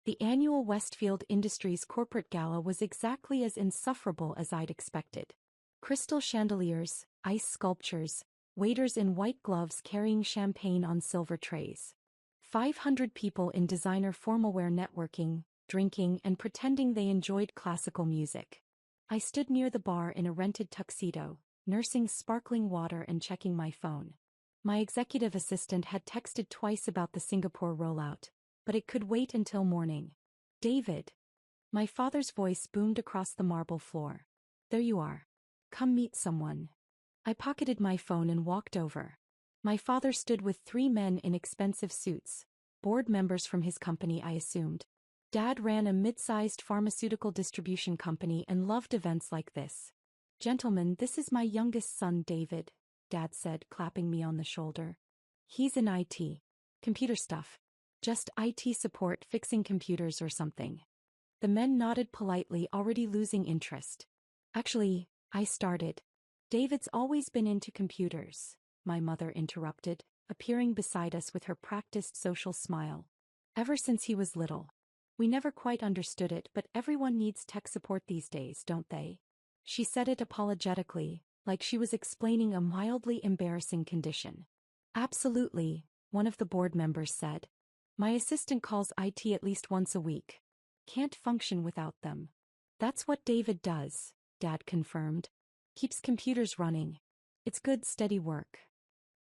The annual Westfield Industries corporate gala was exactly as insufferable as I'd expected. Crystal chandeliers, ice sculptures, waiters in white gloves carrying champagne on silver trays. 500 people in designer formalwear networking, drinking, and pretending they enjoyed classical music. I stood near the bar in a rented tuxedo, nursing sparkling water and checking my phone. My executive assistant had texted twice about the Singapore rollout, but it could wait until morning. David. My father's voice boomed across the marble floor. There you are. Come meet someone. I pocketed my phone and walked over. My father stood with 3 men in expensive suits, board members from his company I assumed. Dad ran a mid-sized pharmaceutical distribution company and loved events like this. Gentlemen, this is my youngest son David, Dad said, clapping me on the shoulder. He's in IT. Computer stuff. Just IT support, fixing computers or something. The men nodded politely, already losing interest. Actually, I started. David's always been into computers, my mother interrupted, appearing beside us with her practiced social smile. Ever since he was little. We never quite understood it, but everyone needs tech support these days, don't they? She said it apologetically, like she was explaining a mildly embarrassing condition. Absolutely, one of the board members said. My assistant calls IT at least once a week. Can't function without them. That's what David does, Dad confirmed. Keeps computers running. It's good, steady work.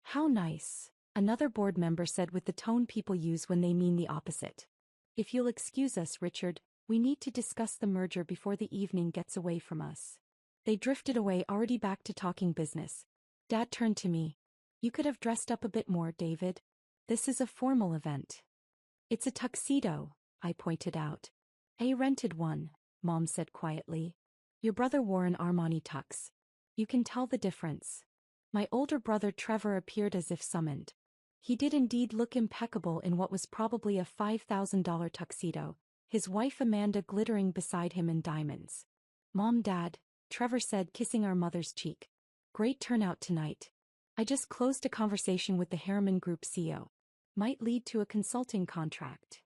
How nice, another board member said with the tone people use when they mean the opposite. If you'll excuse us, Richard, we need to discuss the merger before the evening gets away from us. They drifted away, already back to talking business. Dad turned to me. You could have dressed up a bit more, David. This is a formal event. It's a tuxedo, I pointed out. I rented one, Mom said quietly. Your brother wore an Armani tux. You can tell the difference. My older brother Trevor appeared as if summoned. He did indeed look impeccable in what was probably a $5,000 tuxedo, his wife Amanda glittering beside him in diamonds. Mom, Dad, Trevor said, kissing our mother's cheek. Great turnout tonight. I just closed a conversation with the Harriman Group CEO. Might lead to a consulting contract.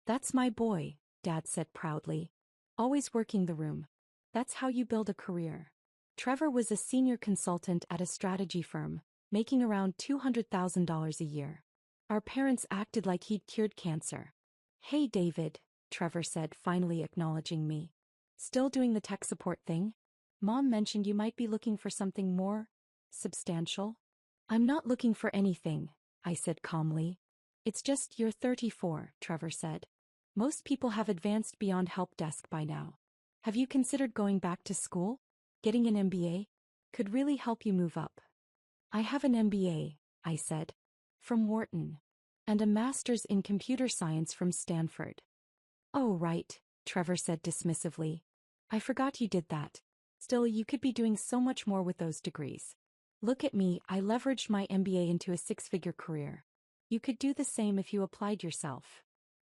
That's my boy, Dad said proudly. Always working the room. That's how you build a career. Trevor was a senior consultant at a strategy firm, making around $200,000 a year. Our parents acted like he'd cured cancer. Hey David, Trevor said, finally acknowledging me. Still doing the tech support thing? Mom mentioned you might be looking for something more substantial. I'm not looking for anything, I said calmly. It's just you're 34, Trevor said. Most people have advanced beyond help desk by now. Have you considered going back to school? Getting an MBA? Could really help you move up. I have an MBA, I said. From Wharton. And a master's in computer science from Stanford. Oh right, Trevor said dismissively. I forgot you did that. Still, you could be doing so much more with those degrees. Look at me, I leveraged my MBA into a 6-figure career. You could do the same if you applied yourself.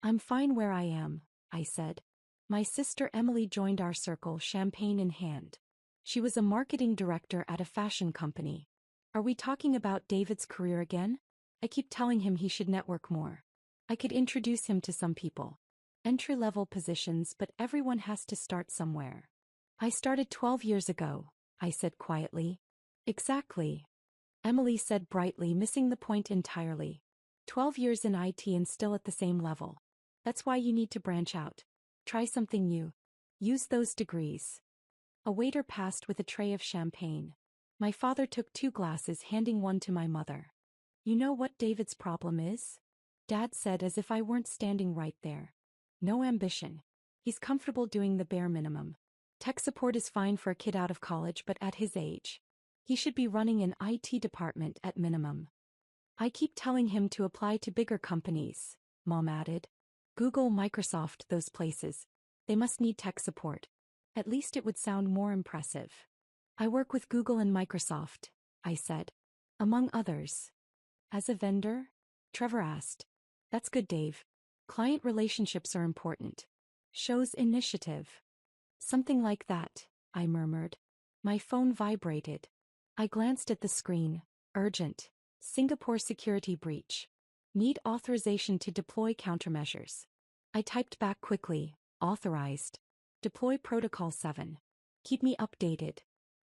I'm fine where I am, I said. My sister Emily joined our circle, champagne in hand. She was a marketing director at a fashion company. Are we talking about David's career again? I keep telling him he should network more. I could introduce him to some people. Entry-level positions, but everyone has to start somewhere. I started 12 years ago, I said quietly. Exactly. Emily said brightly, missing the point entirely. 12 years in IT and still at the same level. That's why you need to branch out. Try something new. Use those degrees. A waiter passed with a tray of champagne. My father took 2 glasses, handing one to my mother. You know what David's problem is? Dad said as if I weren't standing right there. No ambition. He's comfortable doing the bare minimum. Tech support is fine for a kid out of college, but at his age, he should be running an IT department at minimum. I keep telling him to apply to bigger companies, Mom added. Google, Microsoft, those places. They must need tech support. At least it would sound more impressive. I work with Google and Microsoft, I said. Among others. As a vendor? Trevor asked. That's good, Dave. Client relationships are important. Shows initiative. Something like that, I murmured. My phone vibrated. I glanced at the screen. Urgent. Singapore security breach. Need authorization to deploy countermeasures. I typed back quickly, authorized. Deploy Protocol 7. Keep me updated.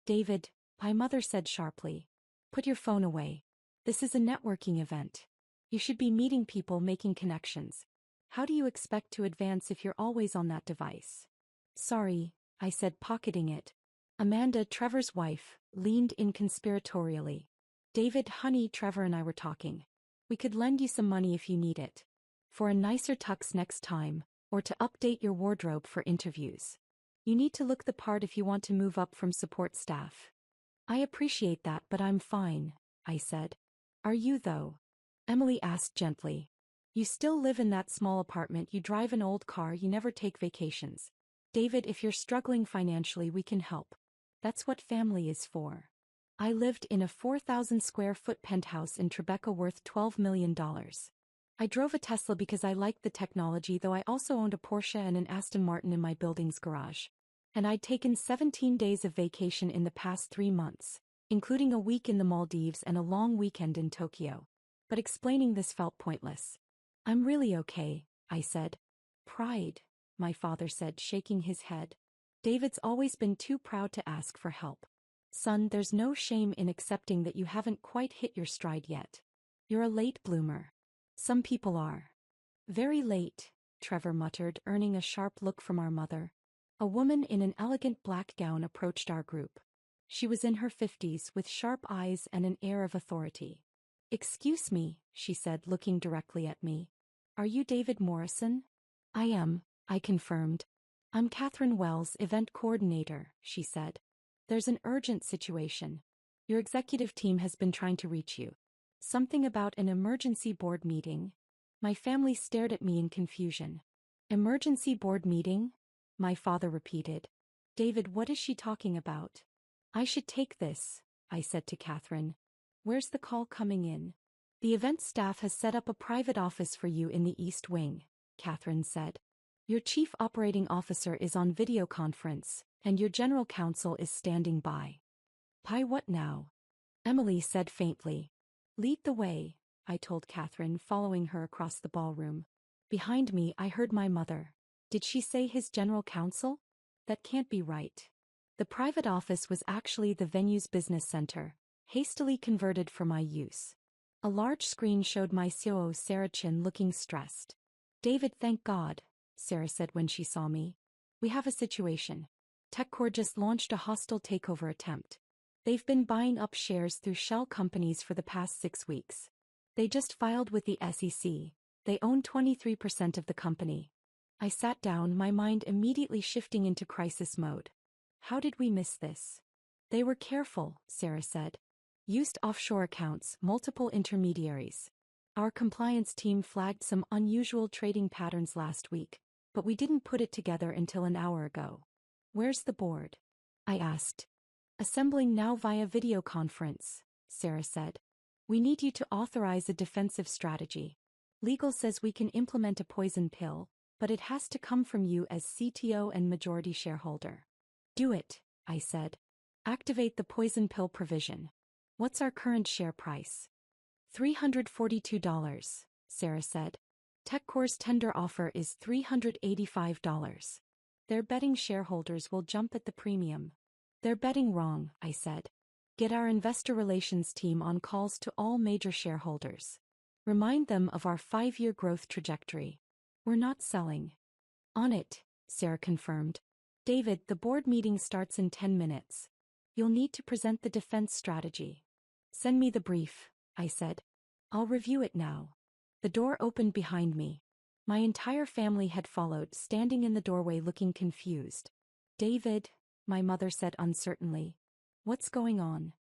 David, my mother said sharply. Put your phone away. This is a networking event. You should be meeting people, making connections. How do you expect to advance if you're always on that device? Sorry, I said, pocketing it. Amanda, Trevor's wife, leaned in conspiratorially. David, honey, Trevor and I were talking. We could lend you some money if you need it. For a nicer tux next time, or to update your wardrobe for interviews. You need to look the part if you want to move up from support staff. I appreciate that, but I'm fine, I said. Are you though? Emily asked gently. You still live in that small apartment, you drive an old car, you never take vacations. David, if you're struggling financially, we can help. That's what family is for. I lived in a 4,000 square foot penthouse in Tribeca worth $12 million. I drove a Tesla because I liked the technology, though I also owned a Porsche and an Aston Martin in my building's garage. And I'd taken 17 days of vacation in the past 3 months, including a week in the Maldives and a long weekend in Tokyo. But explaining this felt pointless. I'm really okay, I said. Pride, my father said, shaking his head. David's always been too proud to ask for help. Son, there's no shame in accepting that you haven't quite hit your stride yet. You're a late bloomer. Some people are. Very late, Trevor muttered, earning a sharp look from our mother. A woman in an elegant black gown approached our group. She was in her 50s with sharp eyes and an air of authority. Excuse me, she said, looking directly at me. Are you David Morrison? I am, I confirmed. I'm Catherine Wells, event coordinator, she said. There's an urgent situation. Your executive team has been trying to reach you. Something about an emergency board meeting. My family stared at me in confusion. Emergency board meeting? My father repeated. David, what is she talking about? I should take this, I said to Catherine. Where's the call coming in? The event staff has set up a private office for you in the East Wing, Catherine said. Your chief operating officer is on video conference, and your general counsel is standing by. Pi, what now? Emily said faintly. Lead the way, I told Catherine, following her across the ballroom. Behind me, I heard my mother. Did she say his general counsel? That can't be right. The private office was actually the venue's business center, hastily converted for my use. A large screen showed my COO Sarah Chin looking stressed. David, thank God, Sarah said when she saw me. We have a situation. TechCore just launched a hostile takeover attempt. They've been buying up shares through shell companies for the past 6 weeks. They just filed with the SEC. They own 23% of the company. I sat down, my mind immediately shifting into crisis mode. How did we miss this? They were careful, Sarah said. Used offshore accounts, multiple intermediaries. Our compliance team flagged some unusual trading patterns last week, but we didn't put it together until an hour ago. Where's the board? I asked. Assembling now via video conference, Sarah said. We need you to authorize a defensive strategy. Legal says we can implement a poison pill, but it has to come from you as CTO and majority shareholder. Do it, I said. Activate the poison pill provision. What's our current share price? $342, Sarah said. TechCore's tender offer is $385. They're betting shareholders will jump at the premium. They're betting wrong, I said. Get our investor relations team on calls to all major shareholders. Remind them of our 5-year growth trajectory. We're not selling. On it, Sarah confirmed. David, the board meeting starts in 10 minutes. You'll need to present the defense strategy. Send me the brief, I said. I'll review it now. The door opened behind me. My entire family had followed, standing in the doorway looking confused. David, my mother said uncertainly. What's going on?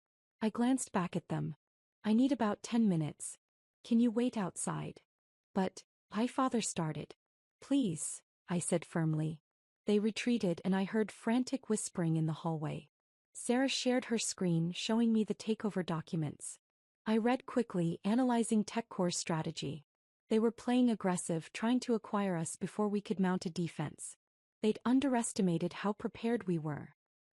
I glanced back at them. I need about 10 minutes. Can you wait outside? But, my father started. Please, I said firmly. They retreated and I heard frantic whispering in the hallway. Sarah shared her screen, showing me the takeover documents. I read quickly, analyzing TechCore's strategy. They were playing aggressive, trying to acquire us before we could mount a defense. They'd underestimated how prepared we were.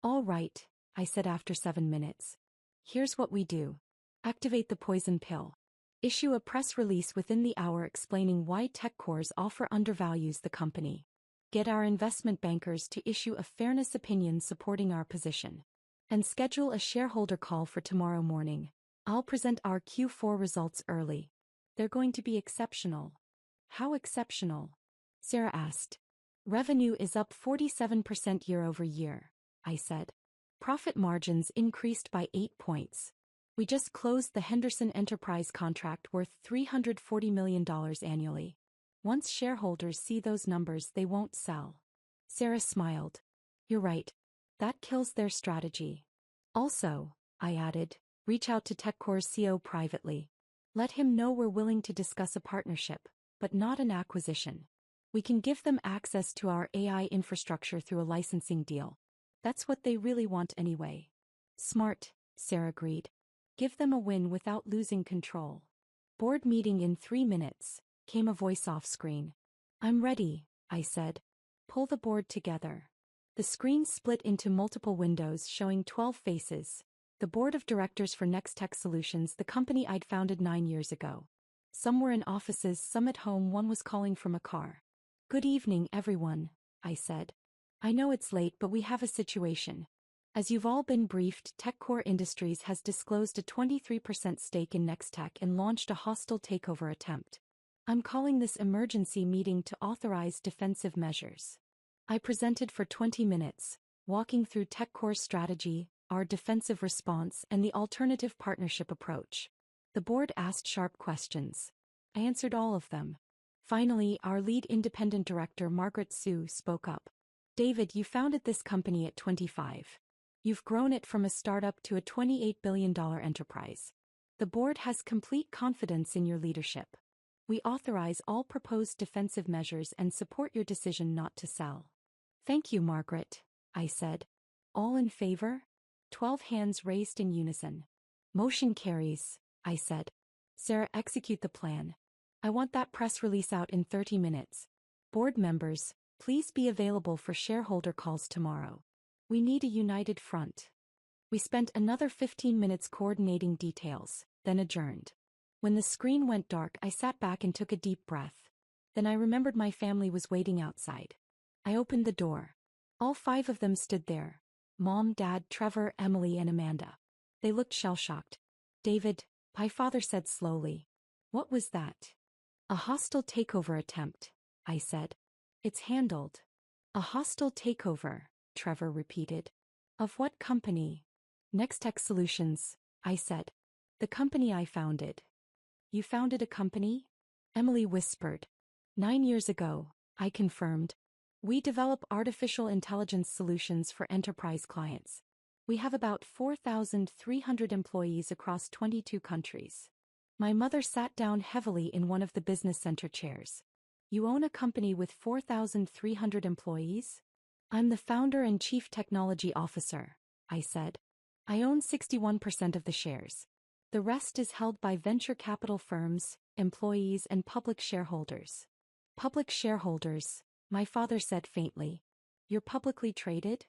All right, I said after 7 minutes. Here's what we do. Activate the poison pill. Issue a press release within the hour explaining why TechCore's offer undervalues the company. Get our investment bankers to issue a fairness opinion supporting our position. And schedule a shareholder call for tomorrow morning. I'll present our Q4 results early. They're going to be exceptional. How exceptional? Sarah asked. Revenue is up 47% year-over-year, I said. Profit margins increased by 8 points. We just closed the Henderson Enterprise contract worth $340 million annually. Once shareholders see those numbers, they won't sell. Sarah smiled. You're right. That kills their strategy. Also, I added, reach out to TechCore's CEO privately. Let him know we're willing to discuss a partnership, but not an acquisition. We can give them access to our AI infrastructure through a licensing deal. That's what they really want anyway. Smart, Sarah agreed. Give them a win without losing control. Board meeting in 3 minutes, came a voice off screen. I'm ready, I said. Pull the board together. The screen split into multiple windows showing 12 faces. The board of directors for Nextech Solutions, the company I'd founded 9 years ago. Some were in offices, some at home, one was calling from a car. Good evening, everyone, I said. I know it's late, but we have a situation. As you've all been briefed, TechCore Industries has disclosed a 23% stake in Nextech and launched a hostile takeover attempt. I'm calling this emergency meeting to authorize defensive measures. I presented for 20 minutes, walking through TechCore's strategy, our defensive response, and the alternative partnership approach. The board asked sharp questions. I answered all of them. Finally, our lead independent director, Margaret Sue, spoke up. David, you founded this company at 25. You've grown it from a startup to a $28 billion enterprise. The board has complete confidence in your leadership. We authorize all proposed defensive measures and support your decision not to sell. Thank you, Margaret, I said. All in favor? 12 hands raised in unison. Motion carries, I said. Sarah, execute the plan. I want that press release out in 30 minutes. Board members, please be available for shareholder calls tomorrow. We need a united front. We spent another 15 minutes coordinating details, then adjourned. When the screen went dark, I sat back and took a deep breath. Then I remembered my family was waiting outside. I opened the door. All 5 of them stood there. Mom, Dad, Trevor, Emily, and Amanda. They looked shell-shocked. David, my father said slowly. What was that? A hostile takeover attempt, I said. It's handled. A hostile takeover, Trevor repeated. Of what company? Nextech Solutions, I said. The company I founded. You founded a company? Emily whispered. 9 years ago, I confirmed. We develop artificial intelligence solutions for enterprise clients. We have about 4,300 employees across 22 countries. My mother sat down heavily in one of the business center chairs. You own a company with 4,300 employees? I'm the founder and chief technology officer, I said. I own 61% of the shares. The rest is held by venture capital firms, employees, and public shareholders. Public shareholders, my father said faintly. You're publicly traded?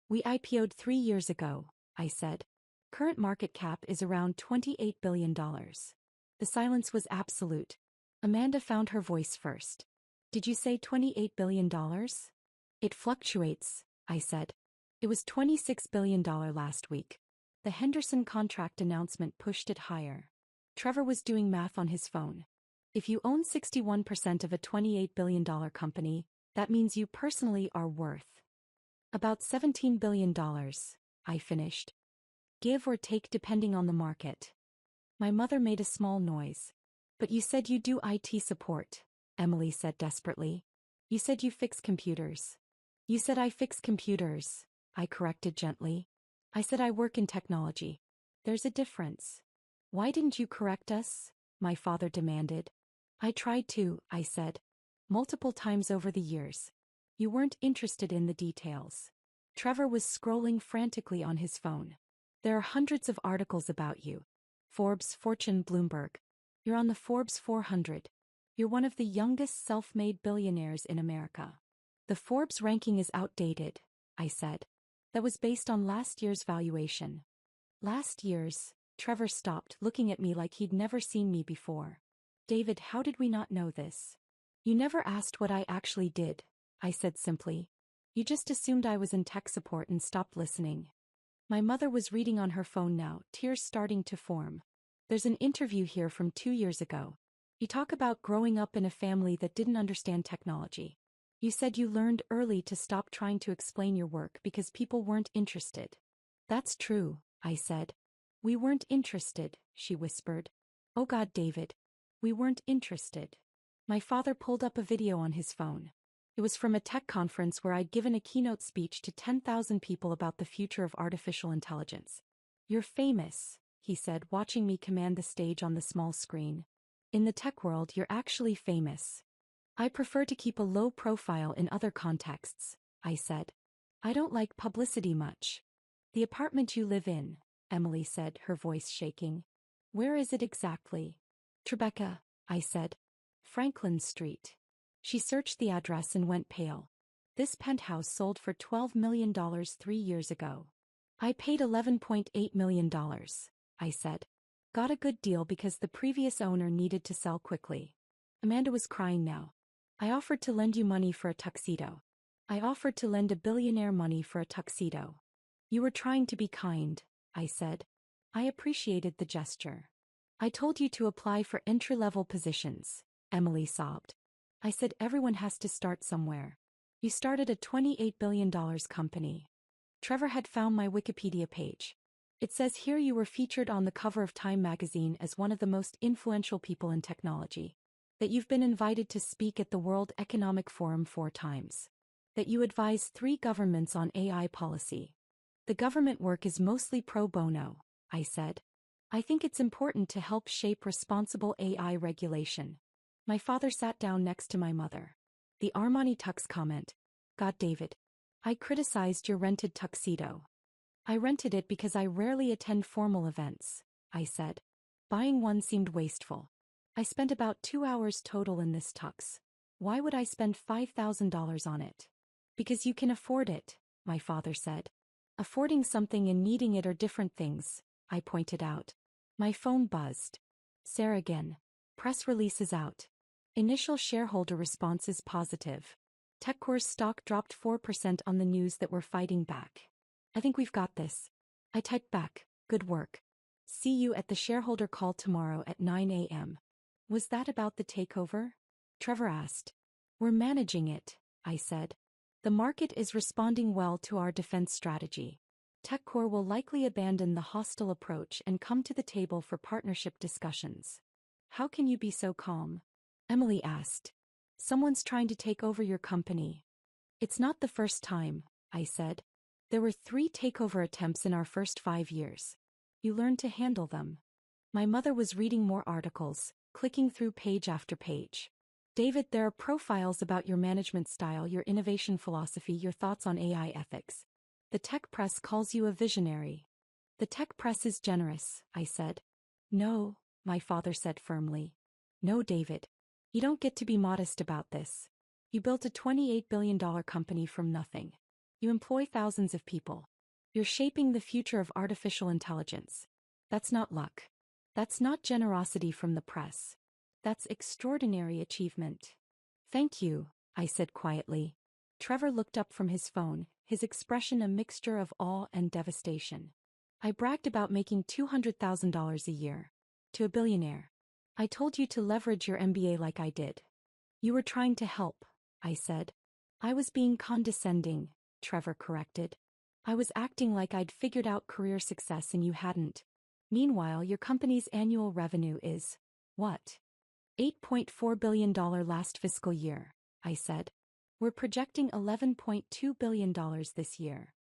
We IPO'd 3 years ago, I said. Current market cap is around $28 billion. The silence was absolute. Amanda found her voice first. Did you say $28 billion? It fluctuates, I said. It was $26 billion last week. The Henderson contract announcement pushed it higher. Trevor was doing math on his phone. If you own 61% of a $28 billion company, that means you personally are worth about $17 billion, I finished. Give or take depending on the market. My mother made a small noise. But you said you do IT support, Emily said desperately. You said you fix computers. You said I fix computers, I corrected gently. I said I work in technology. There's a difference. Why didn't you correct us? My father demanded. I tried to, I said. Multiple times over the years. You weren't interested in the details. Trevor was scrolling frantically on his phone. There are hundreds of articles about you. Forbes, Fortune, Bloomberg. You're on the Forbes 400. You're one of the youngest self-made billionaires in America. The Forbes ranking is outdated, I said. That was based on last year's valuation. Last year's, Trevor stopped, looking at me like he'd never seen me before. David, how did we not know this? You never asked what I actually did, I said simply. You just assumed I was in tech support and stopped listening. My mother was reading on her phone now, tears starting to form. There's an interview here from 2 years ago. You talk about growing up in a family that didn't understand technology. You said you learned early to stop trying to explain your work because people weren't interested. That's true, I said. We weren't interested, she whispered. Oh God, David. We weren't interested. My father pulled up a video on his phone. It was from a tech conference where I'd given a keynote speech to 10,000 people about the future of artificial intelligence. You're famous, he said, watching me command the stage on the small screen. In the tech world, you're actually famous. I prefer to keep a low profile in other contexts, I said. I don't like publicity much. The apartment you live in, Emily said, her voice shaking. Where is it exactly? Tribeca, I said. Franklin Street. She searched the address and went pale. This penthouse sold for $12 million 3 years ago. I paid $11.8 million, I said. Got a good deal because the previous owner needed to sell quickly. Amanda was crying now. I offered to lend you money for a tuxedo. I offered to lend a billionaire money for a tuxedo. You were trying to be kind, I said. I appreciated the gesture. I told you to apply for entry-level positions, Emily sobbed. I said everyone has to start somewhere. You started a $28 billion company. Trevor had found my Wikipedia page. It says here you were featured on the cover of Time magazine as one of the most influential people in technology. That you've been invited to speak at the World Economic Forum 4 times. That you advise 3 governments on AI policy. The government work is mostly pro bono, I said. I think it's important to help shape responsible AI regulation. My father sat down next to my mother. The Armani Tux comment. God, David. I criticized your rented tuxedo. I rented it because I rarely attend formal events, I said. Buying one seemed wasteful. I spent about 2 hours total in this tux. Why would I spend $5,000 on it? Because you can afford it, my father said. Affording something and needing it are different things, I pointed out. My phone buzzed. Sarah again. Press release is out. Initial shareholder response is positive. TechCore's stock dropped 4% on the news that we're fighting back. I think we've got this. I typed back, good work. See you at the shareholder call tomorrow at 9 a.m. Was that about the takeover? Trevor asked. We're managing it, I said. The market is responding well to our defense strategy. TechCore will likely abandon the hostile approach and come to the table for partnership discussions. How can you be so calm? Emily asked. Someone's trying to take over your company. It's not the first time, I said. There were 3 takeover attempts in our first 5 years. You learned to handle them. My mother was reading more articles, clicking through page after page. David, there are profiles about your management style, your innovation philosophy, your thoughts on AI ethics. The tech press calls you a visionary. The tech press is generous, I said. No, my father said firmly. No, David. You don't get to be modest about this. You built a $28 billion company from nothing. You employ thousands of people. You're shaping the future of artificial intelligence. That's not luck. That's not generosity from the press. That's extraordinary achievement. Thank you, I said quietly. Trevor looked up from his phone, his expression a mixture of awe and devastation. I bragged about making $200,000 a year. To a billionaire. I told you to leverage your MBA like I did. You were trying to help, I said. I was being condescending, Trevor corrected. I was acting like I'd figured out career success and you hadn't. Meanwhile, your company's annual revenue is, what? $8.4 billion last fiscal year, I said. We're projecting $11.2 billion this year.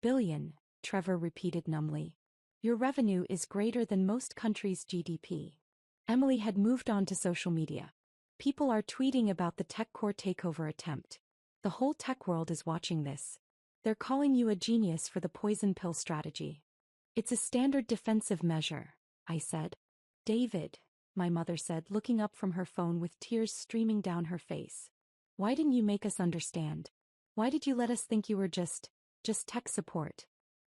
Billion, Trevor repeated numbly. Your revenue is greater than most countries' GDP. Emily had moved on to social media. People are tweeting about the TechCore takeover attempt. The whole tech world is watching this. They're calling you a genius for the poison pill strategy. It's a standard defensive measure, I said. David, my mother said, looking up from her phone with tears streaming down her face. Why didn't you make us understand? Why did you let us think you were just tech support?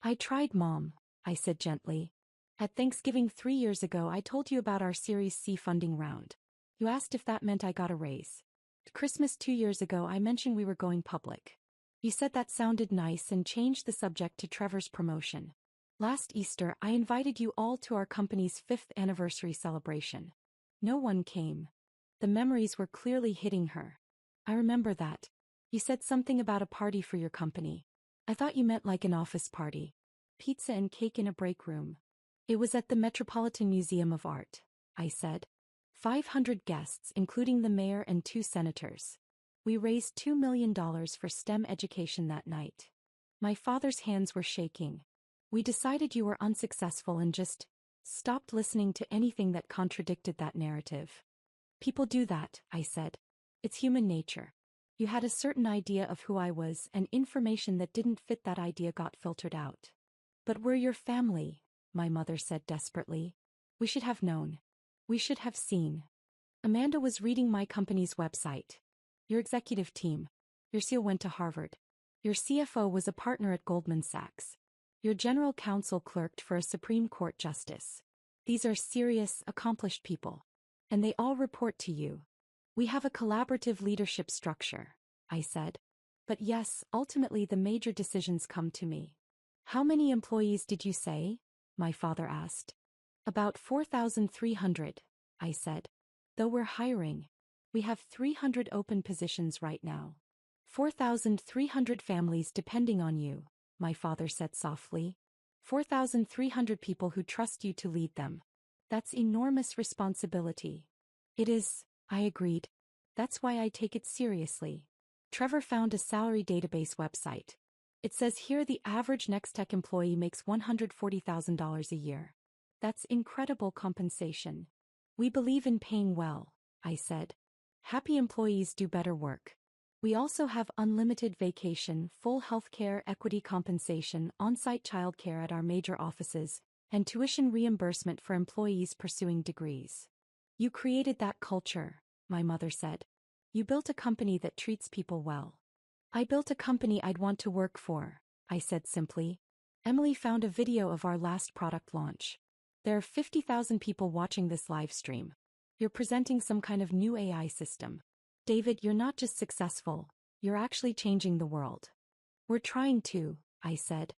I tried, Mom, I said gently. At Thanksgiving 3 years ago, I told you about our Series C funding round. You asked if that meant I got a raise. At Christmas 2 years ago, I mentioned we were going public. You said that sounded nice and changed the subject to Trevor's promotion. Last Easter, I invited you all to our company's 5th anniversary celebration. No one came. The memories were clearly hitting her. I remember that. You said something about a party for your company. I thought you meant like an office party. Pizza and cake in a break room. It was at the Metropolitan Museum of Art, I said. 500 guests, including the mayor and 2 senators. We raised $2 million for STEM education that night. My father's hands were shaking. We decided you were unsuccessful and just stopped listening to anything that contradicted that narrative. People do that, I said. It's human nature. You had a certain idea of who I was, and information that didn't fit that idea got filtered out. But we're your family, my mother said desperately. We should have known. We should have seen. Amanda was reading my company's website. Your executive team. Your CEO went to Harvard. Your CFO was a partner at Goldman Sachs. Your general counsel clerked for a Supreme Court justice. These are serious, accomplished people. And they all report to you. We have a collaborative leadership structure, I said. But yes, ultimately the major decisions come to me. How many employees did you say? My father asked. About 4,300, I said. Though we're hiring. We have 300 open positions right now. 4,300 families depending on you, my father said softly. 4,300 people who trust you to lead them. That's enormous responsibility. It is, I agreed. That's why I take it seriously. Trevor found a salary database website. It says here the average Nextech employee makes $140,000 a year. That's incredible compensation. We believe in paying well, I said. Happy employees do better work. We also have unlimited vacation, full healthcare, equity compensation, on-site childcare at our major offices, and tuition reimbursement for employees pursuing degrees. You created that culture, my mother said. You built a company that treats people well. I built a company I'd want to work for, I said simply. Emily found a video of our last product launch. There are 50,000 people watching this live stream. You're presenting some kind of new AI system. David, you're not just successful, you're actually changing the world. We're trying to, I said.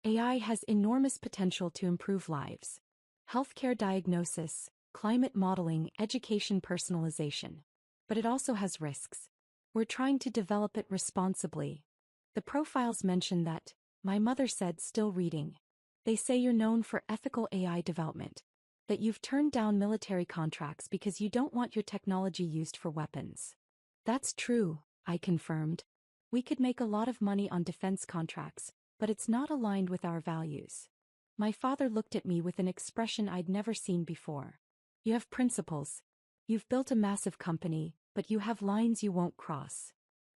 AI has enormous potential to improve lives. Healthcare diagnosis, climate modeling, education personalization. But it also has risks. We're trying to develop it responsibly. The profiles mention that, my mother said, still reading. They say you're known for ethical AI development. That you've turned down military contracts because you don't want your technology used for weapons. That's true, I confirmed. We could make a lot of money on defense contracts, but it's not aligned with our values. My father looked at me with an expression I'd never seen before. You have principles. You've built a massive company, but you have lines you won't cross.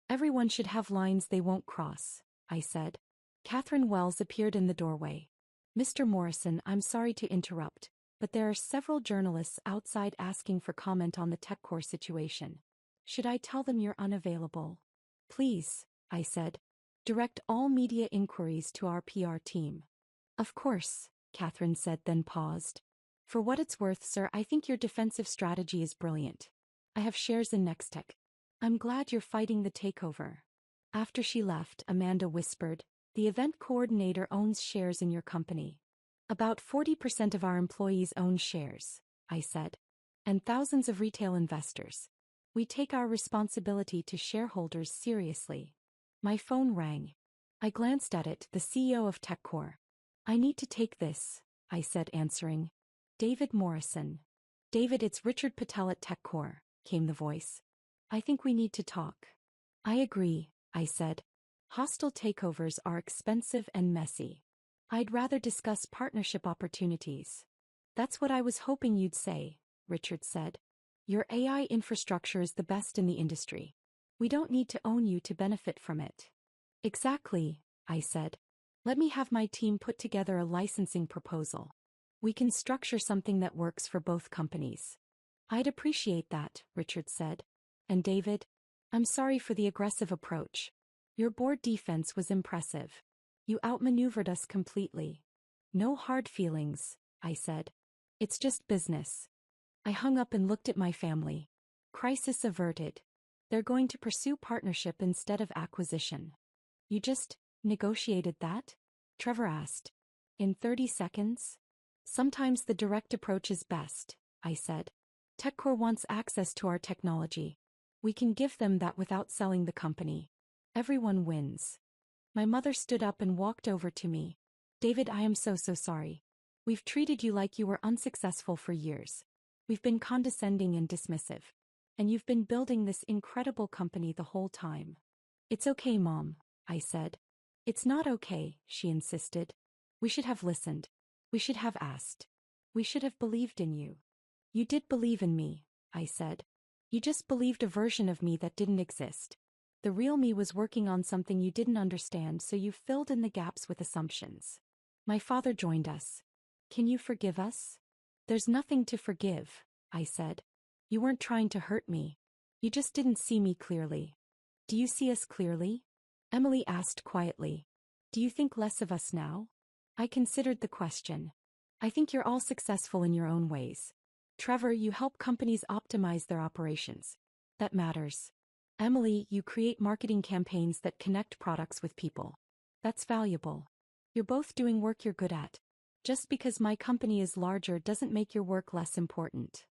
Everyone should have lines they won't cross, I said. Catherine Wells appeared in the doorway. Mr. Morrison, I'm sorry to interrupt, but there are several journalists outside asking for comment on the TechCore situation. Should I tell them you're unavailable? Please, I said. Direct all media inquiries to our PR team. Of course, Catherine said, then paused. For what it's worth, sir, I think your defensive strategy is brilliant. I have shares in Nextech. I'm glad you're fighting the takeover. After she left, Amanda whispered, the event coordinator owns shares in your company. About 40% of our employees own shares, I said. And thousands of retail investors. We take our responsibility to shareholders seriously. My phone rang. I glanced at it, the CEO of TechCore. I need to take this, I said, answering. David Morrison. David, it's Richard Patel at TechCore, came the voice. I think we need to talk. I agree, I said. Hostile takeovers are expensive and messy. I'd rather discuss partnership opportunities. That's what I was hoping you'd say, Richard said. Your AI infrastructure is the best in the industry. We don't need to own you to benefit from it. Exactly, I said. Let me have my team put together a licensing proposal. We can structure something that works for both companies. I'd appreciate that, Richard said. And David? I'm sorry for the aggressive approach. Your board defense was impressive. You outmaneuvered us completely. No hard feelings, I said. It's just business. I hung up and looked at my family. Crisis averted. They're going to pursue partnership instead of acquisition. You just negotiated that? Trevor asked. In 30 seconds? Sometimes the direct approach is best, I said. TechCore wants access to our technology. We can give them that without selling the company. Everyone wins. My mother stood up and walked over to me. David, I am so sorry. We've treated you like you were unsuccessful for years. We've been condescending and dismissive. And you've been building this incredible company the whole time. It's okay, Mom, I said. It's not okay, she insisted. We should have listened. We should have asked. We should have believed in you. You did believe in me, I said. You just believed a version of me that didn't exist. The real me was working on something you didn't understand, so you filled in the gaps with assumptions. My father joined us. Can you forgive us? There's nothing to forgive, I said. You weren't trying to hurt me. You just didn't see me clearly. Do you see us clearly? Emily asked quietly. Do you think less of us now? I considered the question. I think you're all successful in your own ways. Trevor, you help companies optimize their operations. That matters. Emily, you create marketing campaigns that connect products with people. That's valuable. You're both doing work you're good at. Just because my company is larger doesn't make your work less important.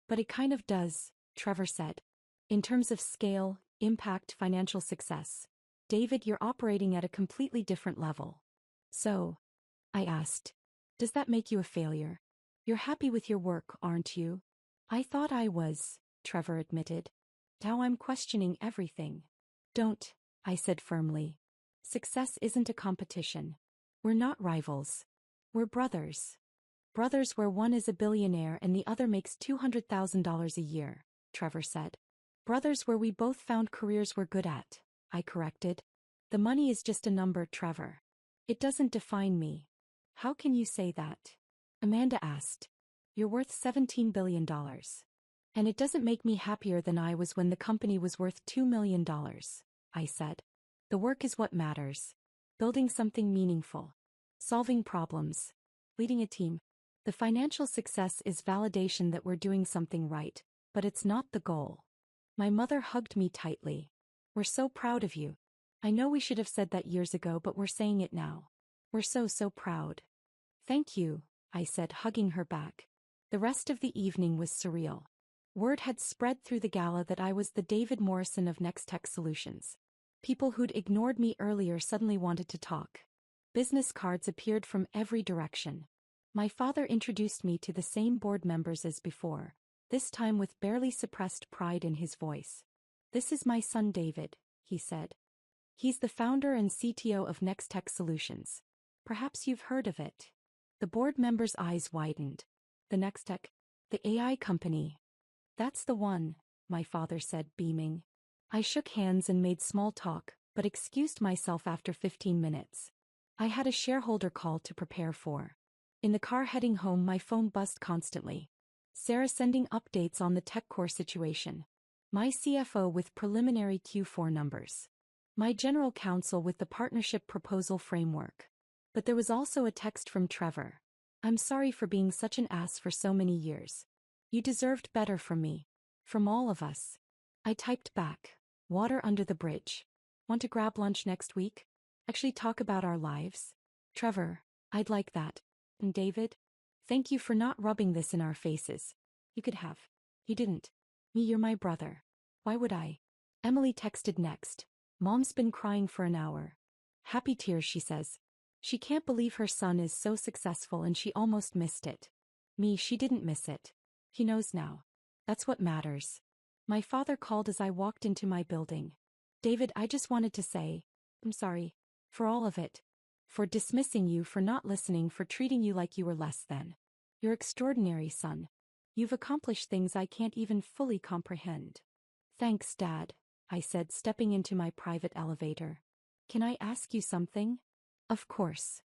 But it kind of does, Trevor said. In terms of scale, impact, financial success. David, you're operating at a completely different level. So, I asked, does that make you a failure? You're happy with your work, aren't you? I thought I was, Trevor admitted. Now I'm questioning everything. Don't, I said firmly. Success isn't a competition. We're not rivals. We're brothers. Brothers where one is a billionaire and the other makes $200,000 a year, Trevor said. Brothers where we both found careers we're good at, I corrected. The money is just a number, Trevor. It doesn't define me. How can you say that? Amanda asked. You're worth $17 billion. And it doesn't make me happier than I was when the company was worth $2 million, I said. The work is what matters. Building something meaningful. Solving problems. Leading a team. The financial success is validation that we're doing something right, but it's not the goal. My mother hugged me tightly. We're so proud of you. I know we should have said that years ago, but we're saying it now. We're so proud. Thank you, I said, hugging her back. The rest of the evening was surreal. Word had spread through the gala that I was the David Morrison of Nextech Solutions. People who'd ignored me earlier suddenly wanted to talk. Business cards appeared from every direction. My father introduced me to the same board members as before, this time with barely suppressed pride in his voice. This is my son David, he said. He's the founder and CTO of Nextech Solutions. Perhaps you've heard of it. The board members' eyes widened. The Nextech? The AI company. That's the one, my father said, beaming. I shook hands and made small talk, but excused myself after 15 minutes. I had a shareholder call to prepare for. In the car heading home, my phone buzzed constantly. Sarah sending updates on the TechCore situation. My CFO with preliminary Q4 numbers. My general counsel with the partnership proposal framework. But there was also a text from Trevor. I'm sorry for being such an ass for so many years. You deserved better from me. From all of us. I typed back. Water under the bridge. Want to grab lunch next week? Actually talk about our lives? Trevor, I'd like that. And David? Thank you for not rubbing this in our faces. You could have. You didn't. Me, you're my brother. Why would I? Emily texted next. Mom's been crying for an hour. Happy tears, she says. She can't believe her son is so successful and she almost missed it. Me, she didn't miss it. He knows now. That's what matters. My father called as I walked into my building. David, I just wanted to say, I'm sorry. For all of it. For dismissing you, for not listening, for treating you like you were less than. You're extraordinary, son. You've accomplished things I can't even fully comprehend. Thanks, Dad, I said, stepping into my private elevator. Can I ask you something? Of course.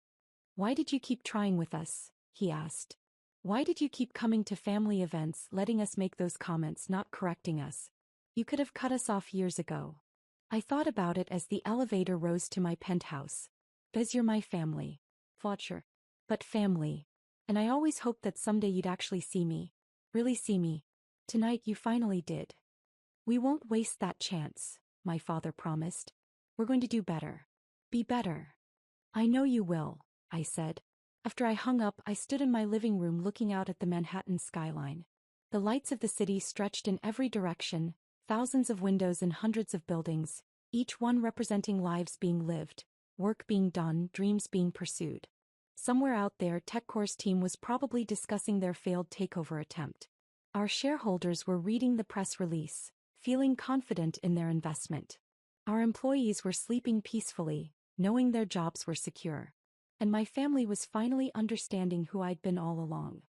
Why did you keep trying with us? He asked. Why did you keep coming to family events, letting us make those comments, not correcting us? You could have cut us off years ago. I thought about it as the elevator rose to my penthouse. Because you're my family. Fletcher. But family. And I always hoped that someday you'd actually see me. Really see me. Tonight you finally did. We won't waste that chance, my father promised. We're going to do better. Be better. I know you will, I said. After I hung up, I stood in my living room looking out at the Manhattan skyline. The lights of the city stretched in every direction, thousands of windows in hundreds of buildings, each one representing lives being lived, work being done, dreams being pursued. Somewhere out there, TechCore's team was probably discussing their failed takeover attempt. Our shareholders were reading the press release, feeling confident in their investment. Our employees were sleeping peacefully, knowing their jobs were secure. And my family was finally understanding who I'd been all along.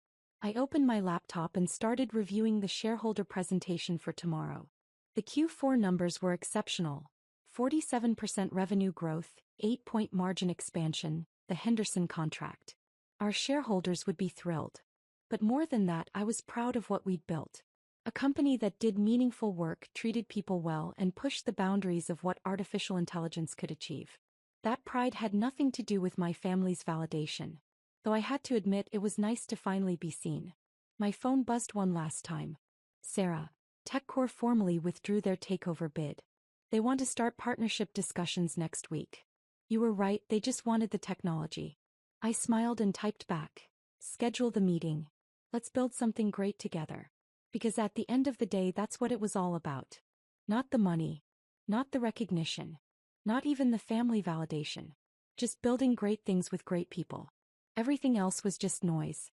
I opened my laptop and started reviewing the shareholder presentation for tomorrow. The Q4 numbers were exceptional. 47% revenue growth, 8-point margin expansion, the Henderson contract. Our shareholders would be thrilled. But more than that, I was proud of what we'd built. A company that did meaningful work, treated people well, and pushed the boundaries of what artificial intelligence could achieve. That pride had nothing to do with my family's validation. Though I had to admit it was nice to finally be seen. My phone buzzed one last time. Sarah, TechCore formally withdrew their takeover bid. They want to start partnership discussions next week. You were right, they just wanted the technology. I smiled and typed back. Schedule the meeting. Let's build something great together. Because at the end of the day, that's what it was all about. Not the money. Not the recognition. Not even the family validation. Just building great things with great people. Everything else was just noise.